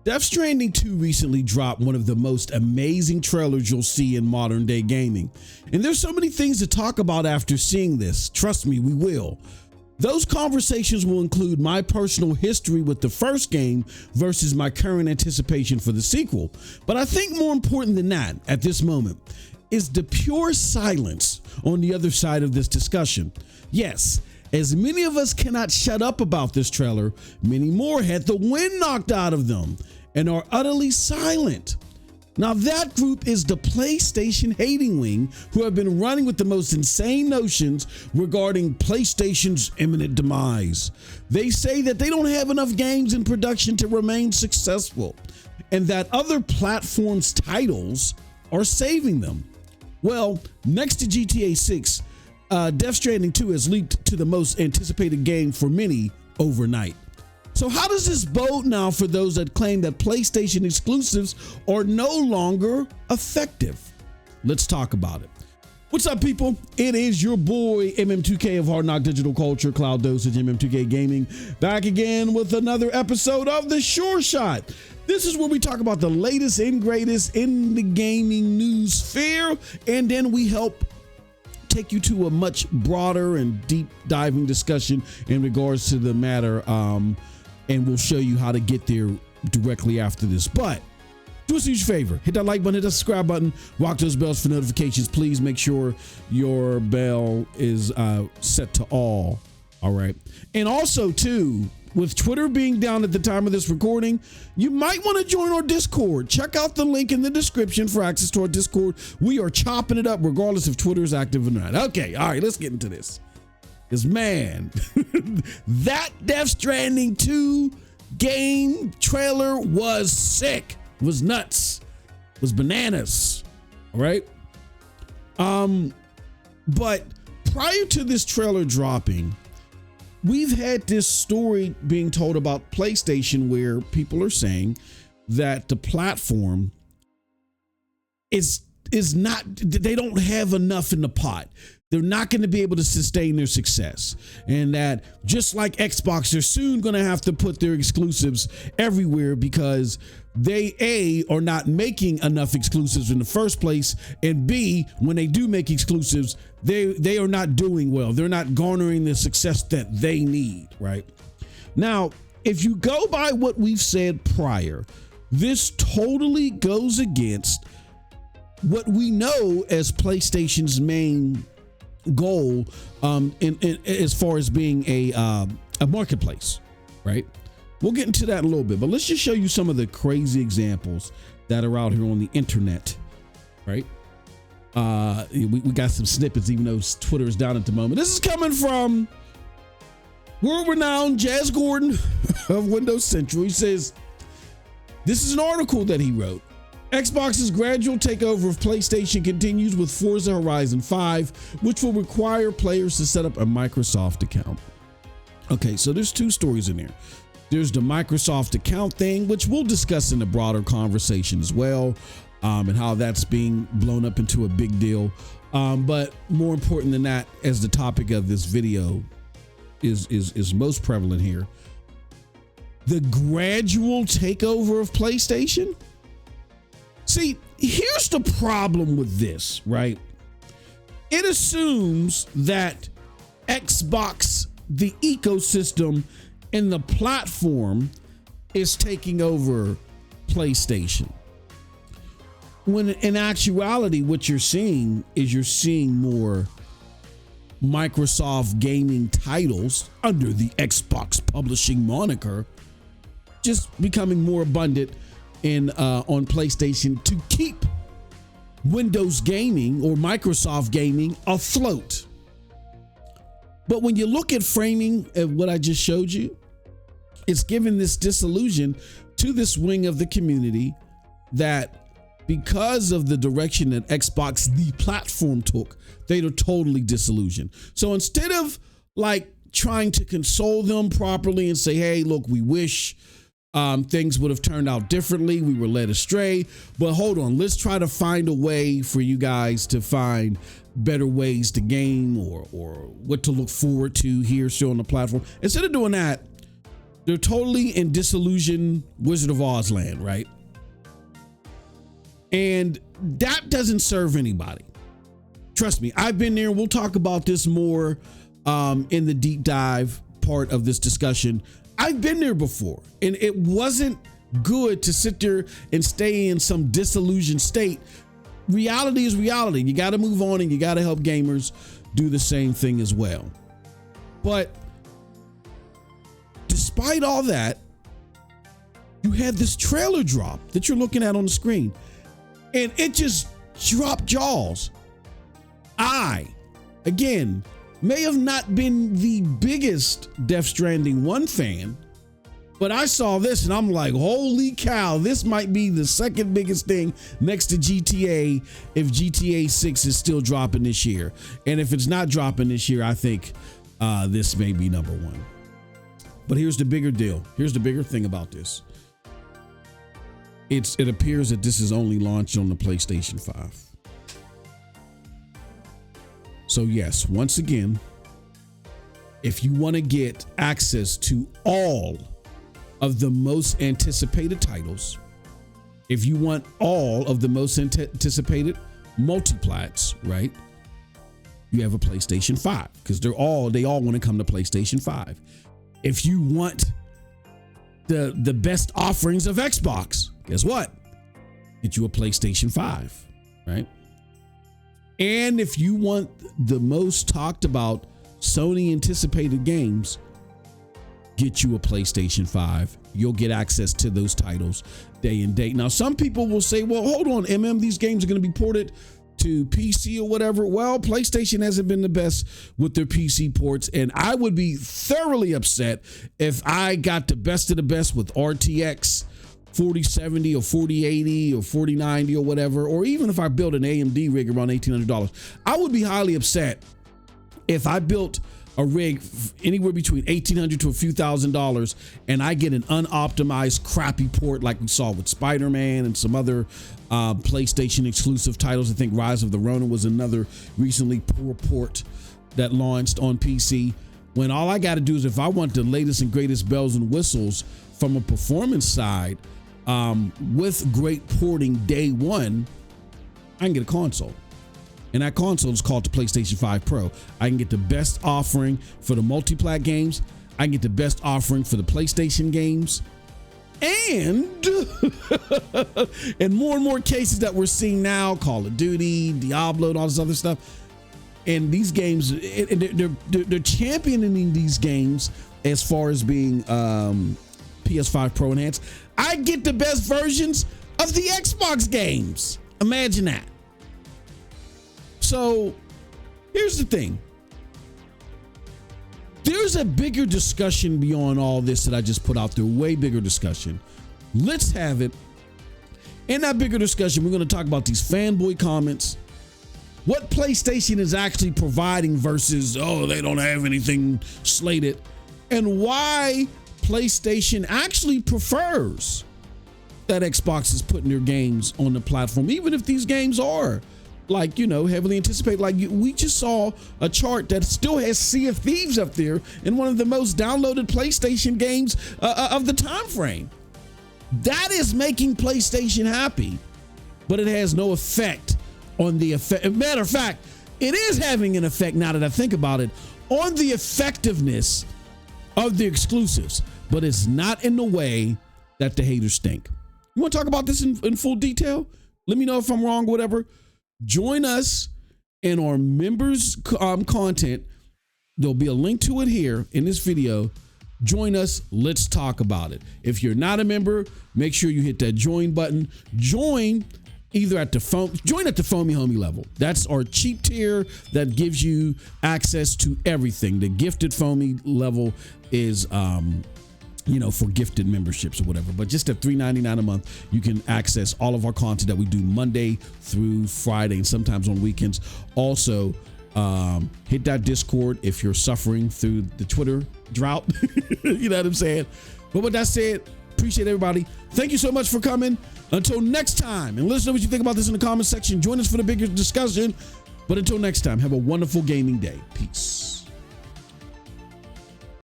Death Stranding 2 recently dropped one of the most amazing trailers you'll see in modern day gaming. And there's so many things to talk about after seeing this. Trust me, we will. Those conversations will include my personal history with the first game versus my current anticipation for the sequel. But I think more important than that at this moment is the pure silence on the other side of this discussion. Yes, as many of us cannot shut up about this trailer, many more had the wind knocked out of them and are utterly silent. Now that group is the PlayStation hating wing, who have been running with the most insane notions regarding PlayStation's imminent demise. They say that they don't have enough games in production to remain successful and that other platforms' titles are saving them. Well, next to GTA 6, Death Stranding 2 has leaped to the most anticipated game for many overnight. So how does this bode now for those that claim that PlayStation exclusives are no longer effective? Let's talk about it. What's up, people? It is your boy MM2K of Hard Knock Digital Culture, Cloud Dosage, MM2K Gaming, back again with another episode of The Sure Shot. This is where we talk about the latest and greatest in the gaming news sphere, and then we help take you to a much broader and deep diving discussion in regards to the matter, and we'll show you how to get there directly after this. But do us a huge favor, hit that like button, hit that subscribe button, rock those bells for notifications. Please make sure your bell is set to all right. And also too, with Twitter being down at the time of this recording, you might want to join our Discord. Check out the link in the description for access to our Discord. We are chopping it up regardless if Twitter is active or not. Okay, all right, let's get into this. Because man, that Death Stranding 2 game trailer was sick, was nuts, was bananas, all right? But prior to this trailer dropping, we've had this story being told about PlayStation where people are saying that the platform is not, they don't have enough in the pot. They're not going to be able to sustain their success. And that just like Xbox, they're soon going to have to put their exclusives everywhere because they, A, are not making enough exclusives in the first place, and B, when they do make exclusives, they are not doing well. They're not garnering the success that they need, right? Now, if you go by what we've said prior, this totally goes against what we know as PlayStation's main goal in as far as being a marketplace, right? We'll get into that in a little bit, but let's just show you some of the crazy examples that are out here on the internet, right? We got some snippets, even though Twitter is down at the moment. This is coming from world-renowned Jazz Gordon of Windows Central. He says, this is an article that he wrote. Xbox's gradual takeover of PlayStation continues with Forza Horizon 5, which will require players to set up a Microsoft account. Okay, so there's two stories in there. There's the Microsoft account thing, which we'll discuss in a broader conversation as well, and how that's being blown up into a big deal. But more important than that, as the topic of this video is most prevalent here, the gradual takeover of PlayStation. See, here's the problem with this, right? It assumes that Xbox, the ecosystem and the platform, is taking over PlayStation. When in actuality, what you're seeing more Microsoft gaming titles under the Xbox publishing moniker just becoming more abundant on PlayStation to keep Windows gaming or Microsoft gaming afloat. But when you look at framing of what I just showed you, it's given this disillusion to this wing of the community that because of the direction that Xbox, the platform, took, they are totally disillusioned. So instead of like trying to console them properly and say, hey, look, we wish things would have turned out differently. We were led astray, but hold on. Let's try to find a way for you guys to find better ways to game or what to look forward to here still on the platform. Instead of doing that, They're totally in disillusioned Wizard of Oz land, right? And that doesn't serve anybody. Trust me, I've been there. We'll talk about this more in the deep dive part of this discussion. I've been there before, and it wasn't good to sit there and stay in some disillusioned state. Reality is reality. You got to move on, and you got to help gamers do the same thing as well. But despite all that, you had this trailer drop that you're looking at on the screen, and it just dropped jaws. I, again, may have not been the biggest Death Stranding 1 fan, but I saw this and I'm like, holy cow, this might be the second biggest thing next to GTA if GTA 6 is still dropping this year. And if it's not dropping this year, I think this may be number one. But here's the bigger deal. Here's the bigger thing about this. It appears that this is only launched on the PlayStation 5. So yes, once again, if you want to get access to all of the most anticipated titles, if you want all of the most anticipated multiplats, right? You have a PlayStation 5 because they all want to come to PlayStation 5. If you want the best offerings of Xbox, guess what? Get you a PlayStation 5, right? And if you want the most talked about Sony anticipated games, get you a PlayStation 5. You'll get access to those titles day and date. Now, some people will say, well, hold on, these games are going to be ported to PC or whatever. Well, PlayStation hasn't been the best with their PC ports, and I would be thoroughly upset if I got the best of the best with RTX 4070 or 4080 or 4090 or whatever, or even if I built an AMD rig around $1,800. I would be highly upset if I built a rig anywhere between $1,800 to a few $1,000s and I get an unoptimized crappy port like we saw with Spider-Man and some other PlayStation exclusive titles. I think Rise of the Ronin was another recently poor port that launched on PC, when all I got to do is, if I want the latest and greatest bells and whistles from a performance side, with great porting day one, I can get a console. And that console is called the PlayStation 5 Pro. I can get the best offering for the multi-plat games. I can get the best offering for the PlayStation games. And in more and more cases that we're seeing now, Call of Duty, Diablo, and all this other stuff. And these games, they're championing these games as far as being PS5 Pro enhanced. I get the best versions of the Xbox games. Imagine that. So here's the thing. There's a bigger discussion beyond all this that I just put out there, way bigger discussion. Let's have it. In that bigger discussion, we're going to talk about these fanboy comments, what PlayStation is actually providing versus, they don't have anything slated, and why PlayStation actually prefers that Xbox is putting their games on the platform, even if these games are heavily anticipated. We just saw a chart that still has Sea of Thieves up there in one of the most downloaded PlayStation games of the time frame. That is making PlayStation happy, but it has no effect on the effect. Matter of fact, it is having an effect, now that I think about it, on the effectiveness of the exclusives, but it's not in the way that the haters think. You want to talk about this in full detail? Let me know if I'm wrong, whatever. Join us in our members content. There'll be a link to it here in this video. Join us. Let's talk about it. If you're not a member, make sure you hit that join button. Join either at the Foamy Homie level. That's our cheap tier that gives you access to everything. The gifted Foamy level is for gifted memberships or whatever. But just at $3.99 a month, you can access all of our content that we do Monday through Friday and sometimes on weekends. Also, hit that Discord if you're suffering through the Twitter drought. You know what I'm saying? But with that said, appreciate everybody. Thank you so much for coming. Until next time, and let us know what you think about this in the comment section. Join us for the bigger discussion. But until next time, have a wonderful gaming day. Peace.